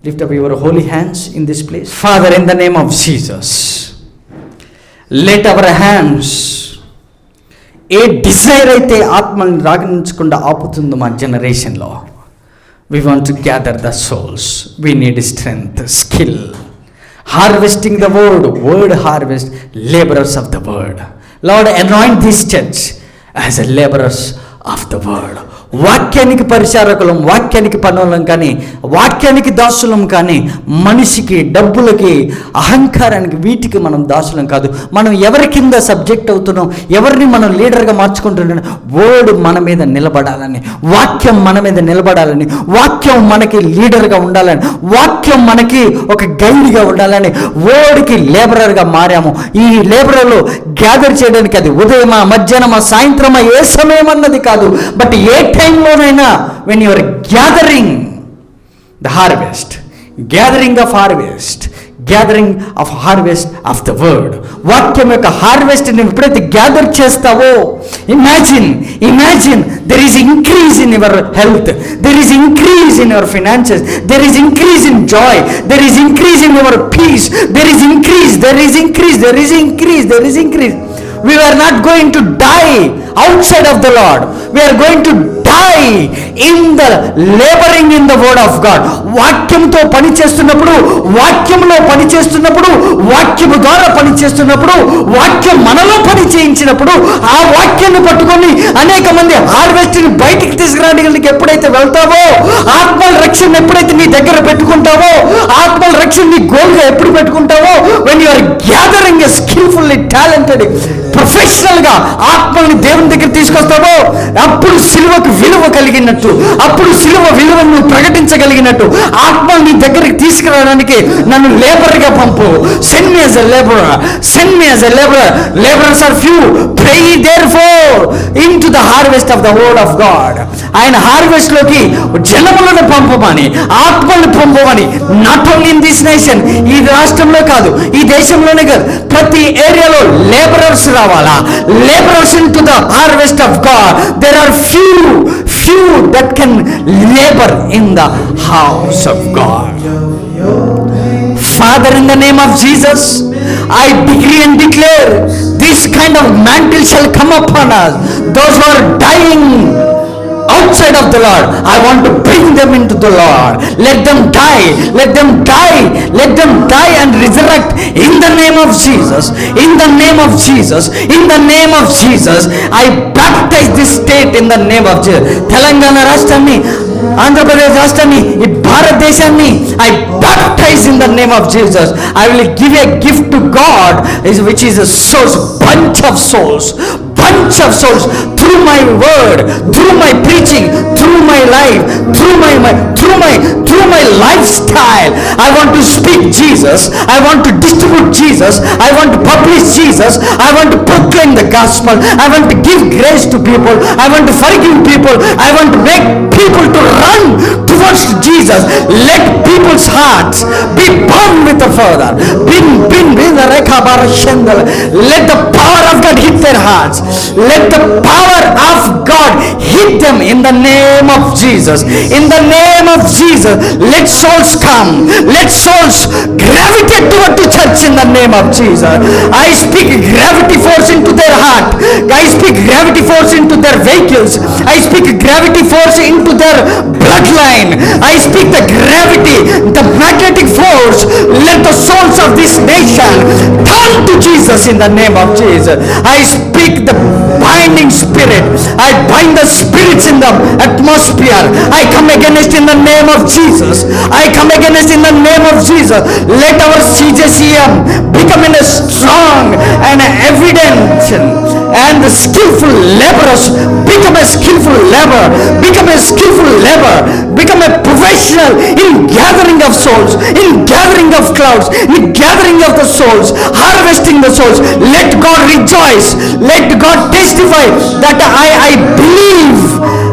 Lift up your holy hands in this place. Father, in the name of Jesus, let our hands, ఏ desire అయితే ఆత్మని రాగించకుండా ఆపుతుందో మా జనరేషన్లో, we want to gather the souls. We need strength, skill, harvesting the word harvest, laborers of the word. Lord, anoint this church as a laborers of the word. వాక్యానికి పరిచారకులం, వాక్యానికి పనులం కానీ, వాక్యానికి దాసులం కానీ, మనిషికి, డబ్బులకి, అహంకారానికి, వీటికి మనం దాసులం కాదు. మనం ఎవరి కింద సబ్జెక్ట్ అవుతున్నాం, ఎవరిని మనం లీడర్గా మార్చుకుంటున్నాం, వర్డ్ మన మీద నిలబడాలని, వాక్యం మన మీద నిలబడాలని, వాక్యం మనకి లీడర్గా ఉండాలని, వాక్యం మనకి ఒక గైడ్గా ఉండాలని వర్డ్కి లేబరర్గా మారాము. ఈ లేబరర్లు గ్యాదర్ చేయడానికి అది ఉదయమా, మధ్యాహ్నమా, సాయంత్రమా, ఏ సమయం అన్నది కాదు. బట్ ఏ టైంలోనైనా when you are gathering the harvest, gathering of harvest of the word, వాక్యం యొక్క హార్వెస్ట్ నువ్వు ఎప్పుడైతే గ్యాదర్ చేస్తావో, imagine there is increase in your health, there is increase in your finances, there is increase in joy, there is increase in your peace, there is increase. We are not going to die outside of the Lord. We are going to die in the laboring in the word of God. వాక్యంతో పని చేస్తున్నప్పుడు, వాక్యంలో పని చేస్తున్నప్పుడు, వాక్యము ద్వారా పని చేస్తున్నప్పుడు, వాక్యం మనలో పని చేయించినప్పుడు, ఆ వాక్యాన్ని పట్టుకొని అనేక మంది హార్వెస్ట్ని బయటికి తీసుకురావడానికి ఎప్పుడైతే వెళ్తావో, ఆత్మల రక్షణ ఎప్పుడైతే నీ దగ్గర పెట్టుకుంటావో, ఆత్మల రక్షణ నీ గోల్గా ఎప్పుడు పెట్టుకుంటావో, when you are gathering a skillfully talented ప్రొఫెషనల్గా ఆత్మల్ని దేవుని దగ్గర తీసుకొస్తావో, అప్పుడు సిలువకు విలువ కలిగినట్టు, అప్పుడు సిలువ విలువను ప్రకటించగలిగినట్టు, ఆత్మల్ని నీ దగ్గరికి తీసుకురావడానికి నన్ను లేబర్గా పంపు. Send me as a laborer. Laborers are few. Pray therefore into the harvest of the word of God. ఆయన హార్వెస్ట్ లోకి జనములను పంపమని, ఆత్మలను పంపమని. Not only in this nation, ఈ రాష్ట్రంలో కాదు, ఈ దేశంలోనే కాదు, ప్రతి ఏరియాలో లేబరర్స్ రావాలా. Labourers into the harvest of God. There are few that can labor in the house of God. Father, in the name of Jesus, I decree and declare this kind of mantle shall come upon us. Those who are dying outside of the Lord, I want to bring them into the Lord. Let them die and resurrect in the name of Jesus. In the name of Jesus, I baptize this state in the name of Jesus. Telangana రాష్ట్రాన్ని, ఆంధ్రప్రదేశ్ రాష్ట్రాన్ని, ఈ భారతదేశాన్ని I baptize in the name of Jesus. I will give a gift to God, which is a source, bunch of souls through my word, through my preaching, through my life, through my lifestyle. I want to speak Jesus. I want to distribute Jesus. I want to publish Jesus. I want to proclaim the gospel. I want to give grace to people. I want to forgive people. I want to make people to run towards Jesus. Let people's hearts be bound with the Father. Let the power of God hit their hearts. Let the power of God hit them in the name of Jesus. In the name of Jesus, let souls come. Let souls gravitate toward the church in the name of Jesus. I speak gravity force into their heart. I speak gravity force into their vehicles. I speak gravity force into their bloodline. I speak the gravity, the magnetic force. Let the souls of this nation turn to Jesus in the name of Jesus. I speak the binding spirit. I bind the spirits in the atmosphere. I come against in the name of Jesus. Let our CJCM become in a strong and evident and the skillful laborers. Become a skillful labor. Become a professional in gathering of souls, in gathering of clouds, in gathering of the souls, harvesting the souls. Let God rejoice. Let God testify that I believe,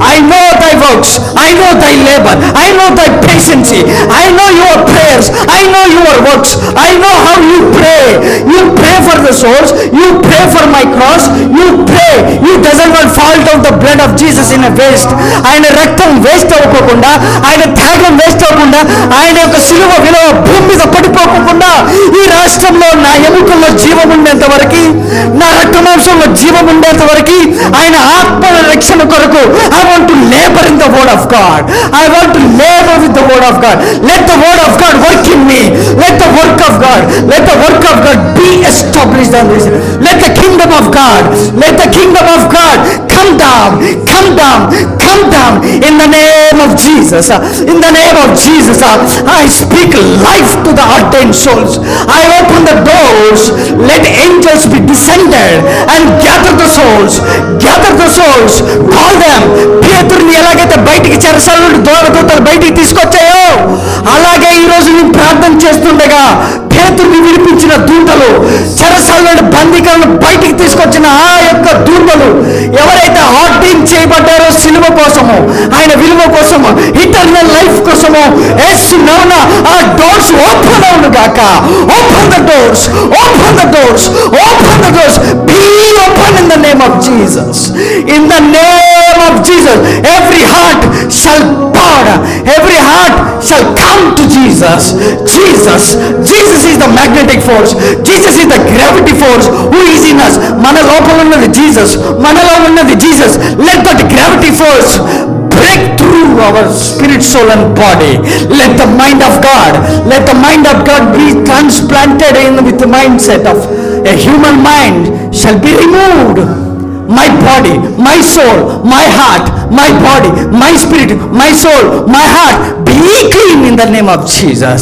I know thy work, works. I know thy labor. I know thy patience. I know your prayers. I know your works. I know how you pray. You pray for the souls. You pray for my cross. You pray. You doesn't want fault of the blood of Jesus in a waste. ఆయన రక్తం waste అవ్వకుండా, ఆయన త్యాగం waste అవ్వకుండా, ఆయన యొక్క శిలువ విలువ భూమి మీద పడిపోకుండా, ఈ రాష్ట్రంలో నా ఎముకల్లో జీవం ఉండేంత వరకు, నా రక్తమాంసంలో జీవం ఉండేంత వరకు, ఆయన ఆత్మల రక్షణ కొరకు I want to labor in the word of God. I want to labor with the word of God. Let the word of God work in me. Let the work of God be established on this. Let the kingdom of God come down in the name of Jesus. In the name of Jesus, I speak life to the ordained souls. I open the doors. Let angels be descended and gather the souls. Call them. పేతురుని ఎలాగైతే బయటికి చెరసాల నుండి దూతలు బయటికి తీసుకొచ్చాయో, అలాగే ఈరోజు నేను ప్రార్థన చేస్తుండగా పేతురుని విడిపించిన దూతలు, చెరసాల నుండి బందీకాలను బయటికి తీసుకొచ్చిన ఆ యొక్క దూతలు ఎవరైతే ఆర్డైన్ చేయబడ్డారో సిలువ కోసము, ఆయన విలువ కోసము, ఇటర్నల్ లైఫ్ కోసము, యేసు నామమున ఆ డోర్స్ ఓపెన్ అవును గాక. Open the doors be open in the name of Jesus. In the name of Jesus, every heart shall bow, every heart shall come to Jesus. Jesus is the magnetic force. Jesus is the gravity force who is in us. మన లోపల ఉన్నది Jesus, మనలో ఉన్నది Jesus. Let that gravity force break through our spirit, soul and body. Let the mind of God be transplanted in with the mindset of a human mind shall be removed. My body, my soul, my heart, my body, my spirit, my soul, my heart be clean in the name of Jesus.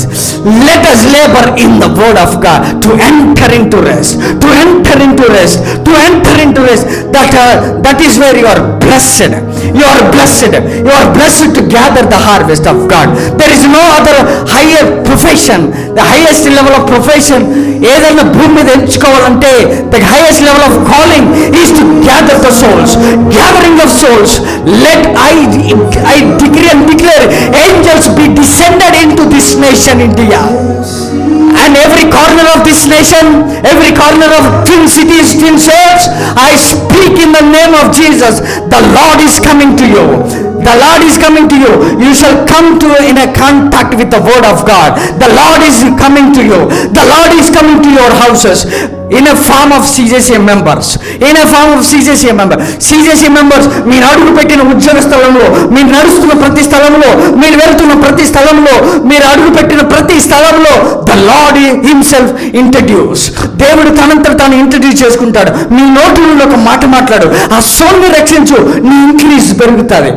Let us labor in the word of God to enter into rest. That is where you are blessed. You are blessed to gather the harvest of God. There is no other higher profession. The highest level of profession ఏదైనా భూమి మీద ఎంచుకోవాలంటే the highest level of calling is to gather the souls. Gathering of souls. Let I decree and declare angels be descended into this nation India, and every corner of this nation, every corner of twin cities, twin states. I speak in the name of Jesus. The Lord is coming to you. You shall come to in a contact with the word of God. The Lord is coming to you. The Lord is coming to your houses in a form of CJCA members. CJCA members, మీరు అడుగు పెట్టిన ఉద్యోగ స్థలంలో, మీరు నడుస్తున్న ప్రతి స్థలంలో, మీరు వెళ్తున్న ప్రతి స్థలంలో, మీరు అడుగు పెట్టిన ప్రతి స్థలంలో the Lord himself introduce. దేవుడు తనంతట తాను ఇంట్రడ్యూస్ చేసుకుంటాడు. మీ నోటి నుండి ఒక మాట మాట్లాడు, ఆ సోల్ని రక్షించు, నీ ఇంక్రీజ్ పెరుగుతుంది.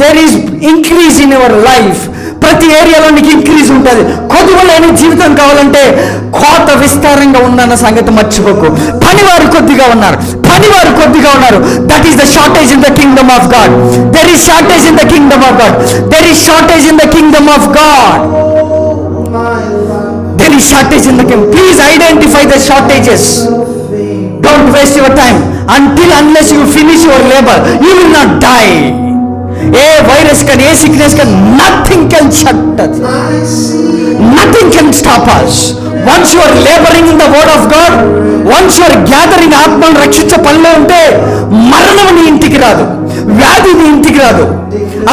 There is increase in your life. ప్రతి ఏరియాలో నీకు ఇంక్రీజ్ ఉంటుంది. కొదువలేని జీవితం కావాలంటే కోత విస్తారంగా ఉందన్న సంగతి మర్చిపోకు. పనివారు కొద్దిగా ఉన్నారు. That is the shortage in the Kingdom of God. There is shortage in the Kingdom of God. There is shortage in the Kingdom of God. There is shortage in the kingdom. Please identify the shortages. Don't waste your time. Unless you finish your labor, you will not die. A virus can, A sickness can, nothing can shut us. Nothing can stop us. Once you are laboring in the word of God, once you are gathering ఆత్మను రక్షించే పనిలో ఉంటే మరణం నీ ఇంటికి రాదు, వ్యాధి నీ ఇంటికి రాదు,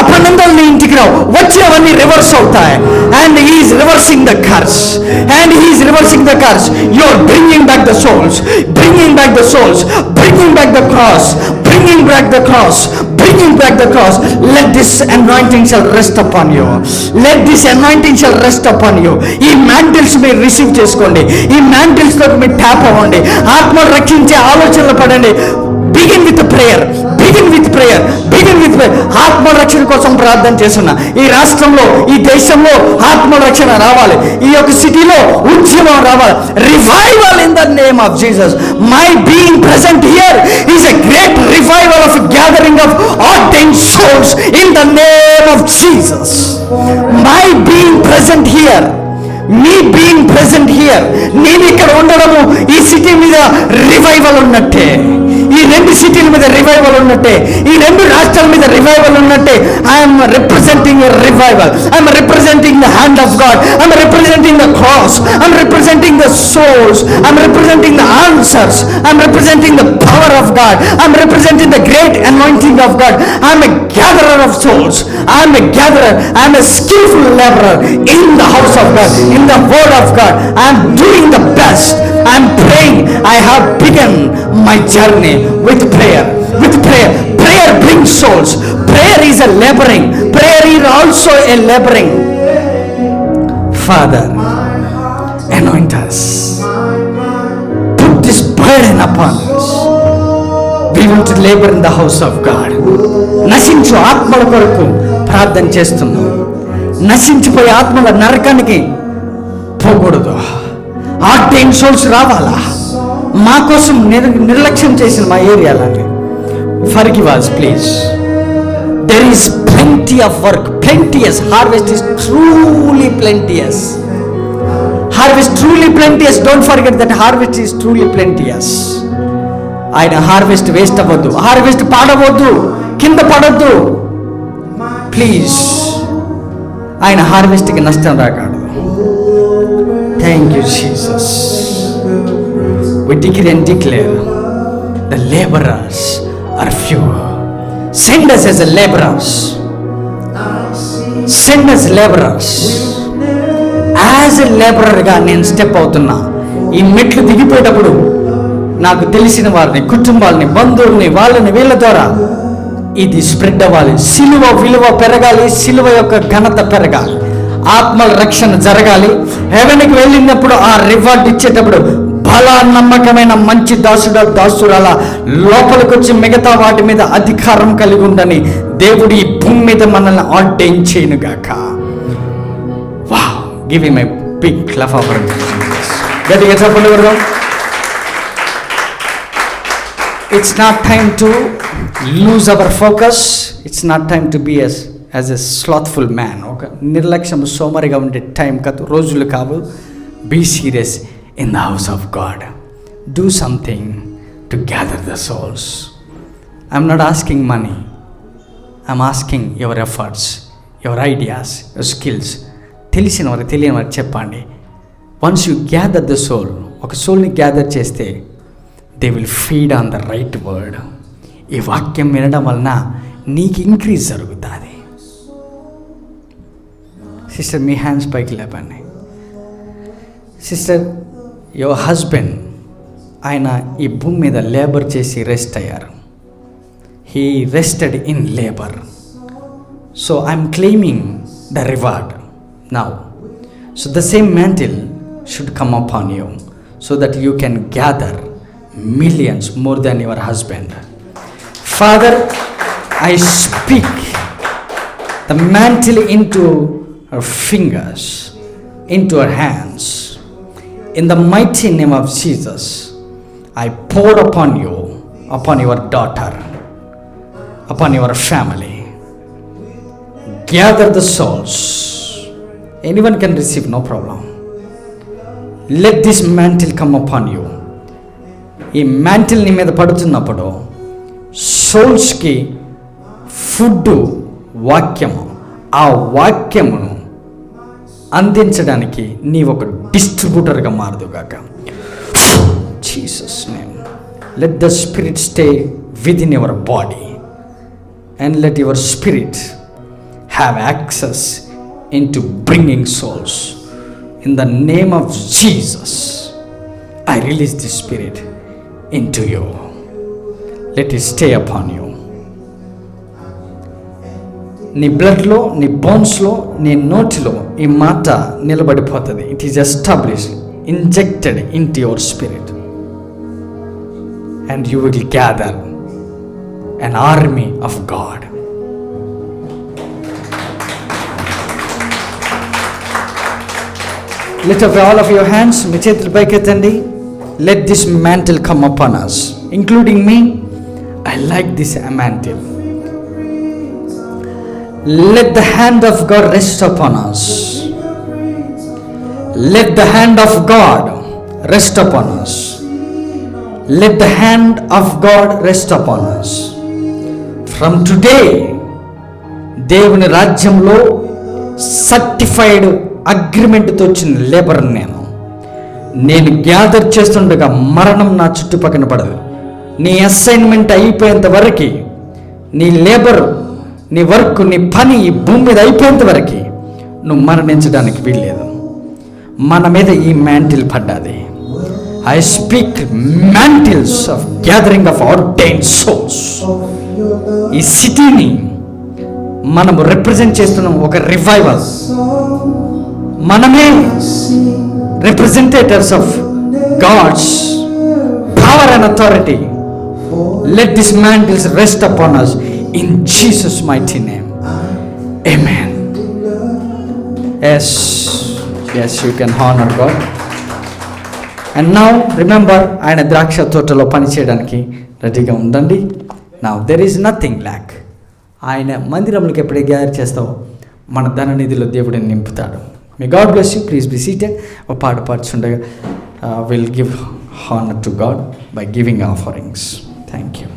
అపనందాలు నీ ఇంటికి రావు. వచ్చినవన్నీ రివర్స్ అవుతాయి. And he is reversing the curse. You are bringing back the souls. Bringing back the cross. Let this anointing shall rest upon you. ఈ mantles మీరు రిసీవ్ చేసుకోండి. ఈ mantles తో మీరు ట్యాప్ అవ్వండి. ఆత్మను రక్షించే ఆలోచనలు పడండి. Begin with prayer. ఆత్మ రక్షణ కోసం ప్రార్థన చేస్తున్నా. ఈ రాష్ట్రంలో, ఈ దేశంలో ఆత్మ రక్షణ రావాలి. ఈ యొక్క సిటీలో ఉద్యమం రావాలి. Revival in the name of Jesus. My being present here is a great revival of gathering of ordained souls in the name of Jesus. My being present here, me being present here, నేను ఇక్కడ ఉండడము ఈ city మీద revival ఉన్నట్టే, ఈ 2 సిటీల మీద revival ఉన్నట్టే, ఈ 2 రాష్ట్రాల మీద రివైవల్ ఉన్నట్టే. I'm representing a revival, I'm representing the hand of God, I'm representing the cross, I'm representing the souls, I'm representing the answers, I'm representing the power of God, I'm representing the great anointing of God. I am a gatherer of souls. I am a gatherer. I am a skillful laborer in the house of God, in the word of God. I am doing the best. I am praying. I have begun my journey with prayer. With prayer. Prayer brings souls. Prayer is a laboring. Prayer is also a laboring. Father, anoint us. Put this burden upon us. We want to labor in the house of God. నశించు ఆత్మల కొరకు ప్రార్థన చేస్తున్నాం. నశించిపోయే ఆత్మల నరకానికి పోకూడదు. Ordain souls రావాలా? మా కోసం నిర్లక్ష్యం చేసిన మా ఏరియాలని forgive us please. There is plenty of work, plenteous. Harvest is truly plenteous. Harvest truly plenteous. Don't forget that harvest is truly plenteous. ఆయన హార్వెస్ట్ వేస్ట్ అవ్వద్దు, హార్వెస్ట్ పాడవద్దు, కింద పడద్దు ప్లీజ్. ఆయన హార్వెస్ట్కి నష్టం రాకూడదు. Thank you Jesus. We decree and declare the laborers are few. Send us as a laborers. Send us laborers. As a laborer గా నేను step అవుతున్నా. ఈ మెట్లు దిగిపోయేటప్పుడు నాకు తెలిసిన వారిని, కుటుంబాలని, బంధువుల్ని, వాళ్ళని, వీళ్ళ ద్వారా ఇది స్ప్రెడ్ అవ్వాలి. సిలువ విలువ పెరగాలి, సిలువ యొక్క ఘనత పెరగాలి, ఆత్మల రక్షణ జరగాలి. హెవెన్కి వెళ్ళినప్పుడు ఆ రివార్డ్ ఇచ్చేటప్పుడు బలా నమ్మకమైన మంచి దాసురాల లోపలికి వచ్చి మిగతా వాటి మీద అధికారం కలిగి ఉండని దేవుడు ఈ భూమి మీద మనల్ని ఆర్డైన్ చేయనుగాక. Wow, give him a big clap of praise. గట్టిగా చెప్పండి కొడదాం. It's not time to lose our focus. It's not time to be as a slothful man. Okay? నిర్లక్ష్యం సోమరిగా ఉండే టైం కాదు, రోజులు కావు. Be serious in the house of God. Do something to gather the souls. I'm not asking money. I'm asking your efforts, your ideas, your skills. తెలిసిన వారు, తెలియని వారు చెప్పండి. Once you gather the soul, ఒక సోల్ని gather చేస్తే they will feed on the right word. ఈ వాక్యం వినడం వలన నీకు ఇంక్రీజ్ జరుగుతుంది. సిస్టర్, మీ హ్యాండ్స్ పైకి లేపండి. సిస్టర్, యువర్ హస్బెండ్ ఆయన ఈ భూమి మీద లేబర్ చేసి రెస్ట్ అయ్యారు. He rested in labour. So I'm claiming the reward now. So the same mantle should come upon you so that you can gather millions more than your husband. Father, I speak the mantle into her fingers, into her hands. In the mighty name of Jesus, I pour upon you, upon your daughter, upon your family. Gather the souls. Anyone can receive, no problem. Let this mantle come upon you. ఈ mantle నీ మీద పడుతున్నప్పుడు సోల్స్కి food వాక్యము, ఆ వాక్యమును అందించడానికి నీ ఒక డిస్ట్రిబ్యూటర్గా మారదుగాక. Jesus name. Let the spirit stay with in your body and let your spirit have access in to bringing souls. In the name of Jesus I release the spirit into you. Let it stay upon you. నీ బ్లడ్లో, నీ బోన్స్లో, నీ నోటిలో ఈ మాట నిలబడిపోతుంది. It is established, injected in to your spirit and you will gather an army of God. Lift up all of your hands. మీ చేతులు పైకెత్తండి. Let this mantle come upon us, including me. I like this mantle. Let the hand of God rest upon us. Let the hand of God rest upon us. Let the hand of God rest upon us. From today, దేవుని రాజ్యంలో certified అగ్రిమెంట్తో వచ్చిన labour నేను gather చేస్తుండగా మరణం నా చుట్టుపక్కన పడదు. నీ అసైన్మెంట్ అయిపోయేంత వరకు, నీ లేబర్, నీ వర్క్, నీ పని ఈ భూమి మీద అయిపోయేంత వరకు నువ్వు మరణించడానికి వీల్లేదు. మన మీద ఈ మ్యాంటిల్ పడ్డాది. I speak mantles of gathering of ordained souls. ఈ సిటీని మనము రిప్రజెంట్ చేస్తున్నాం, ఒక రివైవల్. మనమే representatives of God's power and authority. Let these mantles rest upon us in Jesus' mighty name. Amen. Yes, you can honor God. And now remember, ఆయన ద్రాక్ష తోటలో పని చేయడానికి రెడీగా ఉండండి. Now there is nothing lack. ఆయన మందిరంలోకి ఎప్పుడే గ్యాదర్ చేస్తావో మన ధననిధిలో దేవుడిని నింపుతాడు. May God bless you. Please be seated. ఒక పాట పాడుచుండగా we'll give honor to God by giving offerings. Thank you.